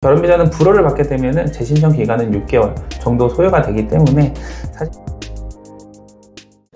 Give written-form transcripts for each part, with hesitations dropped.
결혼비자는 불허를 받게 되면 재신청 기간은 6개월 정도 소요가 되기 때문에 사실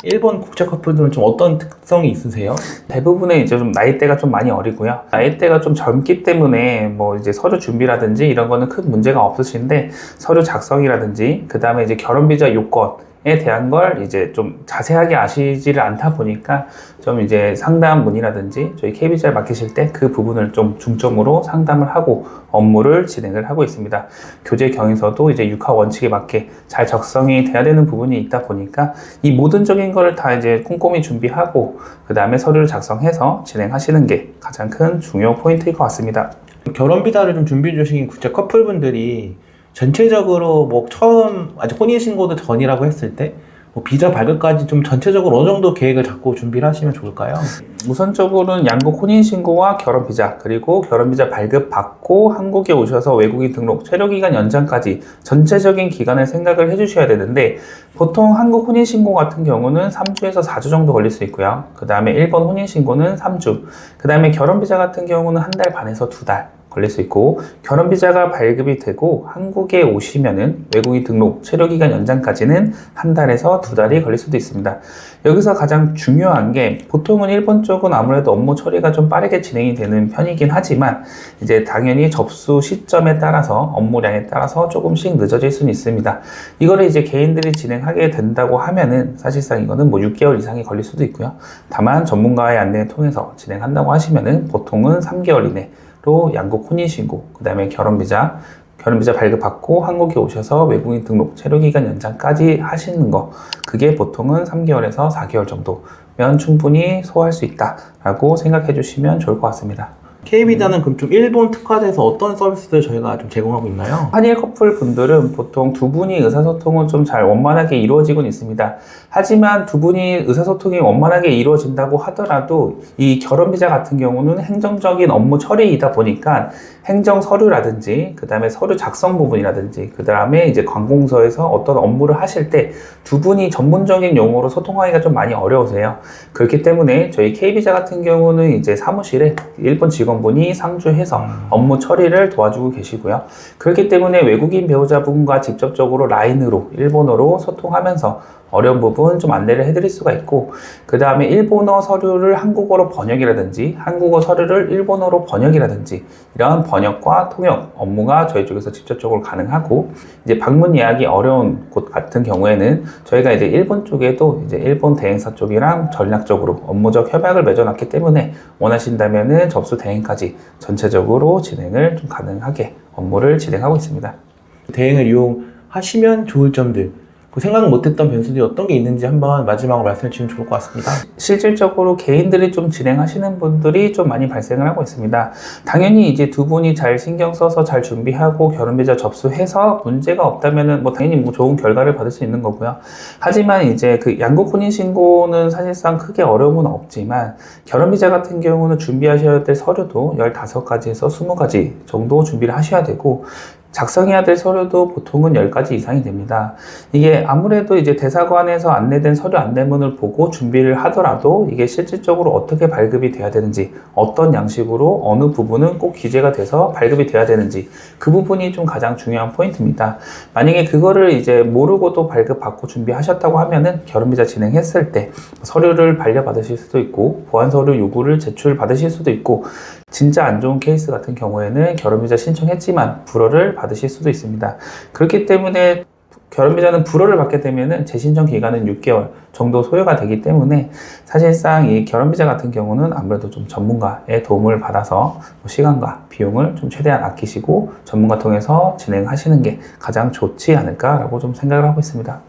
일본 국제 커플들은 좀 어떤 특성이 있으세요? 대부분의 이제 좀 나이대가 좀 많이 어리고요. 나이대가 좀 젊기 때문에 뭐 이제 서류 준비라든지 이런 거는 큰 문제가 없으신데 서류 작성이라든지 그 다음에 이제 결혼비자 요건에 대한 걸 이제 좀 자세하게 아시지를 않다 보니까 좀 이제 상담 문의라든지 저희 KB자를 맡기실 때 그 부분을 좀 중점으로 상담을 하고 업무를 진행을 하고 있습니다. 교재 경위서도 이제 육하 원칙에 맞게 잘 작성이 돼야 되는 부분이 있다 보니까 이 모든적인 거를 다 이제 꼼꼼히 준비하고 그 다음에 서류를 작성해서 진행하시는 게 가장 큰 중요 포인트일 것 같습니다. 결혼 비자를 좀 준비해 주신 국제 커플분들이 전체적으로 뭐 처음 아직 혼인신고도 전이라고 했을 때 뭐 비자 발급까지 좀 전체적으로 어느 정도 계획을 잡고 준비를 하시면 좋을까요? 우선적으로는 양국 혼인신고와 결혼비자 그리고 결혼비자 발급 받고 한국에 오셔서 외국인 등록 체류기간 연장까지 전체적인 기간을 생각을 해주셔야 되는데 보통 한국 혼인신고 같은 경우는 3주에서 4주 정도 걸릴 수 있고요. 그 다음에 일본 혼인신고는 3주 그 다음에 결혼비자 같은 경우는 1달 반에서 2달 걸릴 수 있고 결혼비자가 발급이 되고 한국에 오시면은 외국인 등록 체류기간 연장까지는 1달에서 2달이 걸릴 수도 있습니다. 여기서 가장 중요한 게 보통은 일본 쪽은 아무래도 업무 처리가 좀 빠르게 진행이 되는 편이긴 하지만 이제 당연히 접수 시점에 따라서 업무량에 따라서 조금씩 늦어질 수는 있습니다. 이거를 이제 개인들이 진행하게 된다고 하면은 사실상 이거는 뭐 6개월 이상이 걸릴 수도 있고요. 다만 전문가의 안내를 통해서 진행한다고 하시면은 보통은 3개월 이내 로 양국 혼인신고, 그 다음에 결혼비자 발급받고 한국에 오셔서 외국인 등록 체류기간 연장까지 하시는 거 그게 보통은 3개월에서 4개월 정도면 충분히 소화할 수 있다라고 생각해 주시면 좋을 것 같습니다. K비자는 그럼 좀 일본 특화돼서 어떤 서비스들 저희가 좀 제공하고 있나요? 한일 커플 분들은 보통 두 분이 의사소통은 좀 잘 원만하게 이루어지곤 있습니다. 하지만 두 분이 의사소통이 원만하게 이루어진다고 하더라도 이 결혼비자 같은 경우는 행정적인 업무 처리이다 보니까 행정 서류라든지 그 다음에 서류 작성 부분이라든지 그 다음에 이제 관공서에서 어떤 업무를 하실 때 두 분이 전문적인 용어로 소통하기가 좀 많이 어려우세요. 그렇기 때문에 저희 K비자 같은 경우는 이제 사무실에 일본 직원분이 상주해서 업무 처리를 도와주고 계시고요. 그렇기 때문에 외국인 배우자분과 직접적으로 라인으로 일본어로 소통하면서 어려운 부분 좀 안내를 해드릴 수가 있고 그 다음에 일본어 서류를 한국어로 번역이라든지 한국어 서류를 일본어로 번역이라든지 이런 번역과 통역 업무가 저희 쪽에서 직접적으로 가능하고 이제 방문 예약이 어려운 곳 같은 경우에는 저희가 이제 일본 쪽에도 이제 일본 대행사 쪽이랑 전략적으로 업무적 협약을 맺어놨기 때문에 원하신다면은 접수 대행까지 전체적으로 진행을 좀 가능하게 업무를 진행하고 있습니다. 대행을 이용하시면 좋을 점들 생각 못했던 변수들이 어떤 게 있는지 한번 마지막으로 말씀해 주시면 좋을 것 같습니다. 실질적으로 개인들이 좀 진행하시는 분들이 좀 많이 발생을 하고 있습니다. 당연히 이제 두 분이 잘 신경 써서 잘 준비하고 결혼비자 접수해서 문제가 없다면은 뭐 당연히 뭐 좋은 결과를 받을 수 있는 거고요. 하지만 이제 그 양국 혼인신고는 사실상 크게 어려움은 없지만 결혼비자 같은 경우는 준비하셔야 될 서류도 15가지에서 20가지 정도 준비를 하셔야 되고 작성해야 될 서류도 보통은 10가지 이상이 됩니다. 이게 아무래도 이제 대사관에서 안내된 서류 안내문을 보고 준비를 하더라도 이게 실질적으로 어떻게 발급이 돼야 되는지 어떤 양식으로 어느 부분은 꼭 기재가 돼서 발급이 돼야 되는지 그 부분이 좀 가장 중요한 포인트입니다. 만약에 그거를 이제 모르고도 발급받고 준비하셨다고 하면은 결혼비자 진행했을 때 서류를 반려받으실 수도 있고 보완서류 요구를 제출받으실 수도 있고 진짜 안 좋은 케이스 같은 경우에는 결혼비자 신청했지만 불허를 받으실 수도 있습니다. 그렇기 때문에 결혼비자는 불허를 받게 되면 재신청 기간은 6개월 정도 소요가 되기 때문에 사실상 이 결혼비자 같은 경우는 아무래도 좀 전문가의 도움을 받아서 시간과 비용을 좀 최대한 아끼시고 전문가 통해서 진행하시는 게 가장 좋지 않을까라고 좀 생각을 하고 있습니다.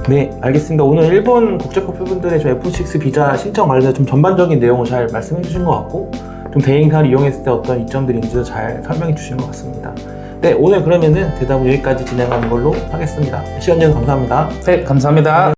네, 알겠습니다. 오늘 일본 국제 커플분들의 저 F6 비자 신청 관련해서 좀 전반적인 내용을 잘 말씀해 주신 것 같고 좀 대행사를 이용했을 때 어떤 이점들이 있는지도 잘 설명해 주신 것 같습니다. 네, 오늘 그러면은 대답을 여기까지 진행하는 걸로 하겠습니다. 시간 내주셔서 감사합니다. 네, 감사합니다.